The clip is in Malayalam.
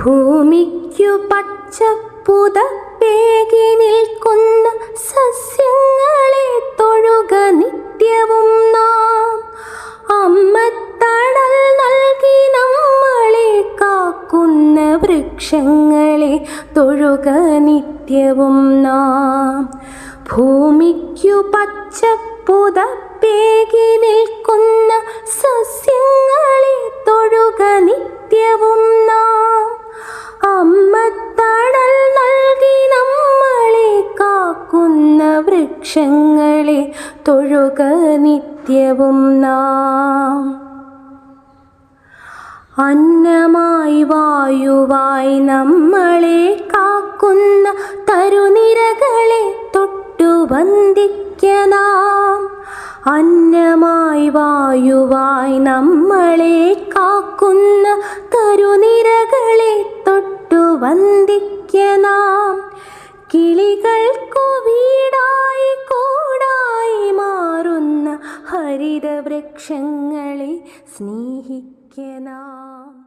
ഭൂമിക്കു പച്ചപ്പുതപ്പേകി നിൽക്കുന്ന സസ്യങ്ങളെ തൊഴുക നിത്യവും നാം. അമ്മത്തണൽ നൽകി നമ്മളെ കാക്കുന്ന വൃക്ഷങ്ങളെ തൊഴുക നിത്യവും നാം. ഭൂമിക്കു പച്ചപ്പുതപ്പേകി നിൽക്കുന്ന സസ്യങ്ങളെ തൊഴുക നിത്യവും നാം. അമ്മത്തണൽ നൽകി നമ്മളെ കാക്കുന്ന വൃക്ഷങ്ങളെ തൊഴുക നിത്യവും നാം. അന്നമായി വായുവായി നമ്മളെ കാക്കുന്ന തരുനിരകളെ തൊട്ടു വന്ദിക്കാം. അന്നമായി വായുവായി നമ്മളെ കാക്കുന്ന തരുനിരകളെ തൊട്ടു വന്ദിക്കാം. കിളികൾക്കു വീടായി കൂടായി മാറുന്ന ഹരിതവൃക്ഷങ്ങളെ സ്നേഹിക്കാം.